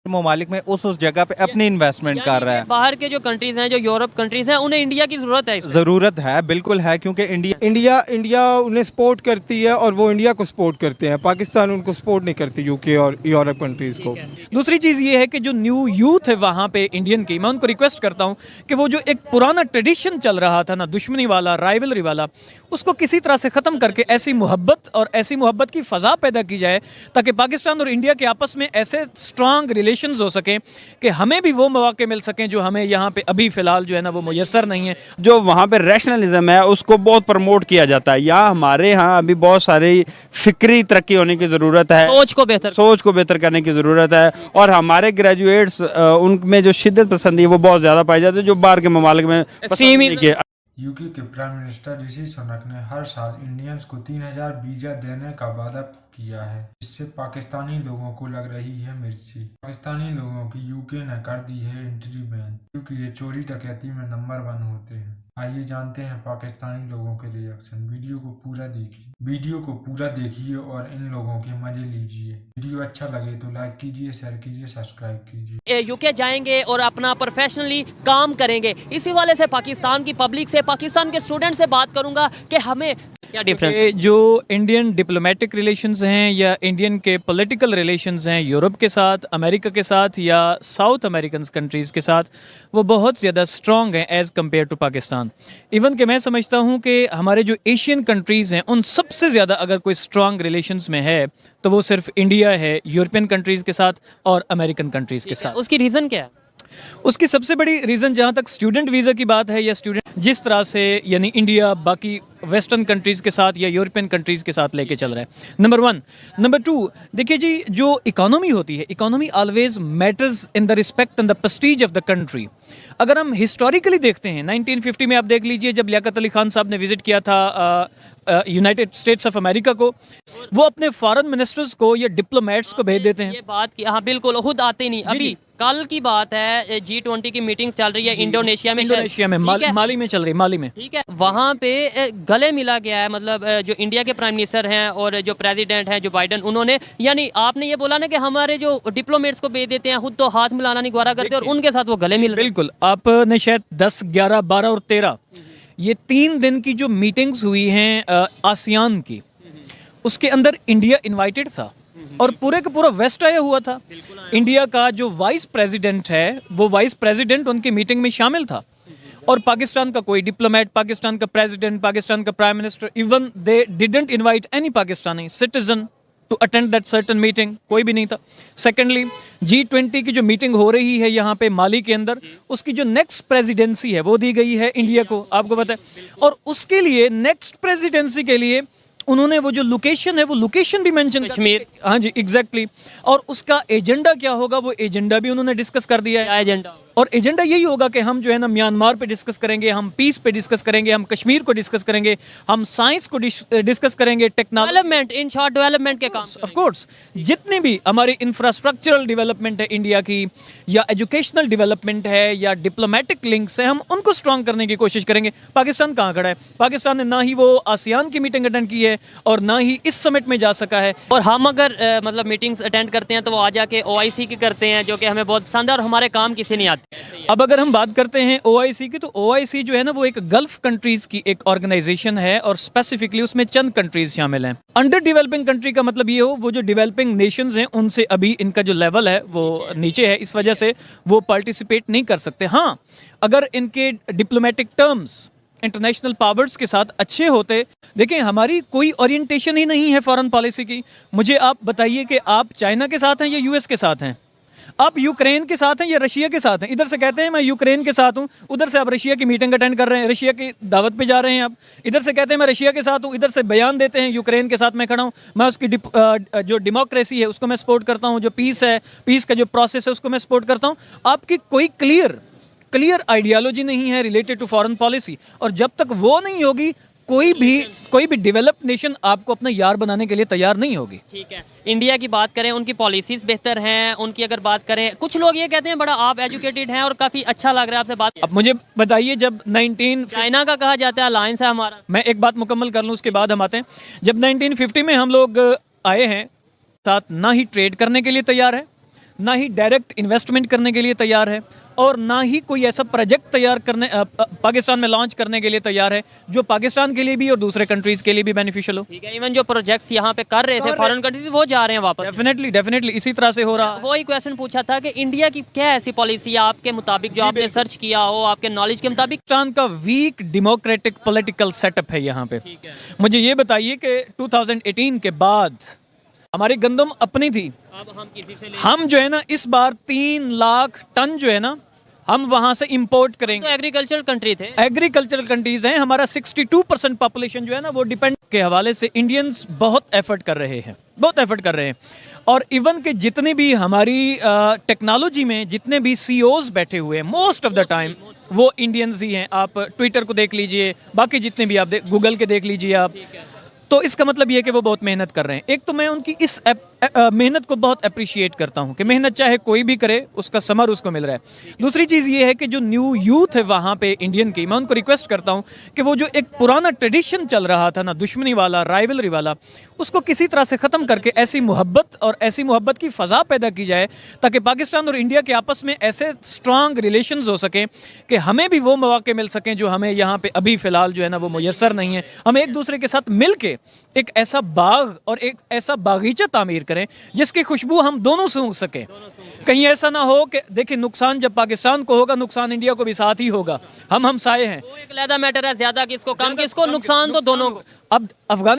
ममालिक में उस जगह पे अपनी इन्वेस्टमेंट कर रहा है। बाहर के जो कंट्रीज हैं, जो यूरोप कंट्रीज हैं, उन्हें इंडिया की जरूरत है। ज़रूरत है, बिल्कुल है, क्योंकि इंडिया उन्हें सपोर्ट करती है और वो इंडिया को सपोर्ट करते हैं। पाकिस्तान उनको सपोर्ट नहीं करती, यूके और यूरोप कंट्रीज को। दूसरी चीज़ ये है कि जो न्यू यूथ है वहाँ पे इंडियन की, मैं उनको रिक्वेस्ट करता हूँ कि वो जो एक पुराना ट्रेडिशन चल रहा था ना, दुश्मनी वाला, राइवलरी वाला, उसको किसी तरह से ख़त्म करके ऐसी मोहब्बत की फ़ज़ा पैदा की जाए ताकि पाकिस्तान और इंडिया के आपस में ऐसे स्ट्रांग रिलेशंस हो सकें कि हमें भी वो मौके मिल सकें जो हमें यहाँ पे अभी फ़िलहाल जो है ना वो मुयस्सर नहीं है। जो वहाँ पे रैशनलिज्म है उसको बहुत प्रमोट किया जाता है। यहाँ हमारे यहाँ अभी बहुत सारी फिक्री तरक्की होने की ज़रूरत है, सोच को बेहतर करने की ज़रूरत है। और हमारे ग्रेजुएट्स उनमें जो शिद्दत पसंदी है वो बहुत ज़्यादा पाई जाती है, जो बाहर के ममालिक में पसंद नहीं किया। यूके के प्राइम मिनिस्टर ऋषि सुनक ने हर साल इंडियंस को 3000 वीजा देने का वादा किया है, इससे पाकिस्तानी लोगों को लग रही है मिर्ची। पाकिस्तानी लोगों की यूके ने कर दी है एंट्री बैन, क्योंकि ये चोरी डकैती में नंबर 1 होते हैं। आइए जानते हैं पाकिस्तानी लोगों के रिएक्शन। वीडियो को पूरा देखिए और इन लोगों के मजे लीजिए। वीडियो अच्छा लगे तो लाइक कीजिए, शेयर कीजिए, सब्सक्राइब कीजिए। यूके जाएंगे और अपना प्रोफेशनली काम करेंगे। इसी वाले से पाकिस्तान की पब्लिक से, पाकिस्तान के स्टूडेंट से बात करूंगा कि हमें क्या डिफरेंस। जो इंडियन डिप्लोमेटिक रिलेशंस हैं या इंडियन के पॉलिटिकल रिलेशंस हैं यूरोप के साथ, अमेरिका के साथ या साउथ अमेरिकन कंट्रीज़ के साथ, वो बहुत ज़्यादा स्ट्रॉन्ग हैं as compare to Pakistan. Even कि मैं समझता हूँ कि हमारे जो एशियन कंट्रीज़ हैं उन सबसे ज़्यादा अगर कोई स्ट्रॉन्ग रिलेशंस में है तो वो सिर्फ इंडिया है, यूरोपियन कंट्रीज़ के साथ और अमेरिकन कंट्रीज़ के साथ। उसकी रीज़न क्या है? उसकी सबसे बड़ी रीज़न जहाँ तक स्टूडेंट वीज़ा की बात है या स्टूडेंट जिस तरह से यानी इंडिया बाकी वेस्टर्न कंट्रीज़ के साथ या यूरोपियन कंट्रीज़ के साथ लेके चल रहा है, नंबर 1। नंबर 2, देखिए जी, जो इकोनॉमी होती है, economy always matters in the respect and the Prestige of the country. अगर हम हिस्टोरिकली देखते हैं 1950 में आप देख लीजिए, जब लियाकत अली खान साहब ने विजिट किया था यूनाइटेड स्टेट्स ऑफ अमेरिका को, वो अपने फॉरेन मिनिस्टर्स को या डिप्लोमेट्स को भेज देते हैं। ये बात की, हाँ बिल्कुल, खुद आते नहीं। अभी कल की बात है, G20 की मीटिंग्स चल रही है इंडोनेशिया में, माली में चल रही, माली में, ठीक है। वहाँ पे गले मिला गया है, मतलब जो इंडिया के प्राइम मिनिस्टर हैं और जो प्रेसिडेंट हैं जो बाइडन, उन्होंने, यानी आपने ये बोला ना कि हमारे जो डिप्लोमेट्स को भेज देते हैं, खुद तो हाथ मिलाना नहीं गवारा करते और उनके साथ वो गले मिल रहे हैं। बिल्कुल, आपने शायद 10, 11, 12 और 13 ये 3 दिन की जो मीटिंग्स हुई हैं आसियान की, उसके अंदर इंडिया इनवाइटेड था और पूरे का पूरा वेस्ट आया हुआ था। इंडिया का जो वाइस प्रेसिडेंट है, वो वाइस प्रेसिडेंट उनकी मीटिंग में शामिल था और पाकिस्तान का कोई डिप्लोमेट, पाकिस्तान का प्रेसिडेंट, पाकिस्तान का prime minister, even they didn't invite any Pakistani citizen to attend that certain meeting, कोई भी नहीं था। सेकेंडली, G20 की जो मीटिंग हो रही है यहाँ पे माली के अंदर, उसकी जो नेक्स्ट प्रेसिडेंसी है वो दी गई है इंडिया को, आपको पता है। और उसके लिए नेक्स्ट प्रेसिडेंसी के लिए उन्होंने वो जो लोकेशन है वो लोकेशन भी मेंशन, कश्मीर। हाँ जी, एग्जैक्टली। और उसका एजेंडा क्या होगा वो एजेंडा भी उन्होंने डिस्कस कर दिया है। एजेंडा और एजेंडा यही होगा कि हम जो है ना म्यांमार पे डिस्कस करेंगे, हम पीस पे डिस्कस करेंगे, हम कश्मीर को डिस्कस करेंगे, हम साइंस को डिस्कस करेंगे, technology development, in short development के काम। ऑफ कोर्स, जितनी भी हमारी इंफ्रास्ट्रक्चरल डेवलपमेंट है इंडिया की, या एजुकेशनल डेवलपमेंट है, या डिप्लोमेटिक लिंक्स है, हम उनको स्ट्रांग करने की कोशिश करेंगे। पाकिस्तान कहाँ खड़ा है? पाकिस्तान ने ना ही वो आसियान की मीटिंग अटेंड की है और ना ही इस समिट में जा सका है। और हम अगर मतलब मीटिंग्स अटेंड करते हैं तो वो आ जाके OIC की करते हैं, जो कि हमें बहुत पसंद है और हमारे काम किसी नहीं आते। अब अगर हम बात करते हैं OIC की, तो OIC जो है ना वो एक गल्फ कंट्रीज की एक ऑर्गेनाइजेशन है और स्पेसिफिकली उसमें चंद कंट्रीज शामिल हैं। अंडर डेवलपिंग कंट्री का मतलब ये हो, वो जो डेवलपिंग नेशंस हैं उनसे अभी इनका जो लेवल है वो नीचे है, इस वजह से वो पार्टिसिपेट नहीं कर सकते। हाँ, अगर इनके डिप्लोमेटिक टर्म्स इंटरनेशनल पावर्स के साथ अच्छे होते, देखें हमारी कोई ओरिएंटेशन ही नहीं है फॉरेन पॉलिसी की। मुझे आप बताइए कि आप चाइना के साथ हैं या US के साथ हैं? आप यूक्रेन के साथ हैं या रशिया के साथ हैं? इधर से कहते हैं मैं यूक्रेन के साथ हूं, उधर से आप रशिया की मीटिंग अटेंड कर रहे हैं, रशिया की दावत पे जा रहे हैं आप। इधर से कहते हैं मैं रशिया के साथ हूं, इधर से बयान देते हैं यूक्रेन के साथ मैं खड़ा हूं, मैं उसकी जो डेमोक्रेसी है उसको मैं सपोर्ट करता हूं, जो पीस है, पीस का जो प्रोसेस है उसको मैं सपोर्ट करता हूं। आपकी कोई क्लियर आइडियोलॉजी नहीं है रिलेटेड टू फॉरेन पॉलिसी, और जब तक वो नहीं होगी कोई भी डेवलप्ड नेशन आपको अपना यार बनाने के लिए तैयार नहीं होगी। ठीक है, इंडिया की बात करें, उनकी पॉलिसीज बेहतर हैं, उनकी अगर बात करें, कुछ लोग ये कहते हैं बड़ा आप एजुकेटेड हैं और काफी अच्छा लग रहा है आपसे बात। अब मुझे बताइए, जब चाइना का कहा जाता है अलायंस है हमारा, मैं एक बात मुकम्मल कर लूँ उसके बाद हम आते हैं। जब 1950 में हम लोग आए हैं, साथ ना ही ट्रेड करने के लिए तैयार है, ना ही डायरेक्ट इन्वेस्टमेंट करने के लिए तैयार है और ना ही कोई ऐसा प्रोजेक्ट तैयार करने पाकिस्तान में लॉन्च करने के लिए तैयार है जो पाकिस्तान के लिए भी और दूसरे कंट्रीज के लिए भी बेनिफिशियल हो। ठीक है, इवन जो प्रोजेक्ट्स यहाँ पे कर रहे थे फॉरेन कंट्रीज वो जा रहे हैं वापस। डेफिनेटली इसी तरह से हो रहा है। वही क्वेश्चन पूछा था कि इंडिया की क्या ऐसी पॉलिसी है आपके मुताबिक जो आपने सर्च किया हो, आपके नॉलेज के मुताबिक? पाकिस्तान का वीक डेमोक्रेटिक पॉलिटिकल सेटअप है यहाँ पे। मुझे ये बताइए कि 2018 के बाद हमारी गंदम अपनी थी, अब हम किसी से हम जो है ना इस बार 3 लाख टन जो है ना हम वहां से इंपोर्ट करेंगे। तो एग्रीकल्चरल कंट्री थे, एग्रीकल्चरल कंट्रीज हैं, हमारा 62% पॉपुलेशन जो है ना वो डिपेंड के हवाले से इंडियंस बहुत एफर्ट कर रहे हैं और इवन के जितने भी हमारी टेक्नोलॉजी में जितने भी सीईओज बैठे हुए हैं मोस्ट ऑफ द टाइम वो इंडियंस ही हैं। आप ट्विटर को देख लीजिए, बाकी जितने भी आप गूगल के देख लीजिए आप, तो इसका मतलब ये है कि वो बहुत मेहनत कर रहे हैं। एक तो मैं उनकी इस मेहनत को बहुत अप्रिशिएट करता हूं कि मेहनत चाहे कोई भी करे उसका समर उसको मिल रहा है। दूसरी चीज़ ये है कि जो न्यू यूथ है वहाँ पे इंडियन की, मैं उनको रिक्वेस्ट करता हूं कि वो जो एक पुराना ट्रेडिशन चल रहा था ना, दुश्मनी वाला, राइवलरी वाला, उसको किसी तरह से ख़त्म करके ऐसी मोहब्बत की फ़ज़ा पैदा की जाए ताकि पाकिस्तान और इंडिया के आपस में ऐसे स्ट्रांग रिलेशंस हो सकें कि हमें भी वो मौके मिल सकें जो हमें यहाँ पे अभी फ़िलहाल जो है ना वो मुयस्सर नहीं है। हम एक दूसरे के साथ मिल के एक ऐसा बाग और एक ऐसा बागीचा तामीर करें जिसकी खुशबू हम दोनों सूंघ सकें। कहीं ऐसा ना हो कि देखिए नुकसान जब पाकिस्तान को होगा नुकसान इंडिया को भी साथ ही होगा। हम साए हैं। वो एक अलग मैटर है, ज्यादा किसको कम किसको नुकसान तो दोनों को। अब अफगान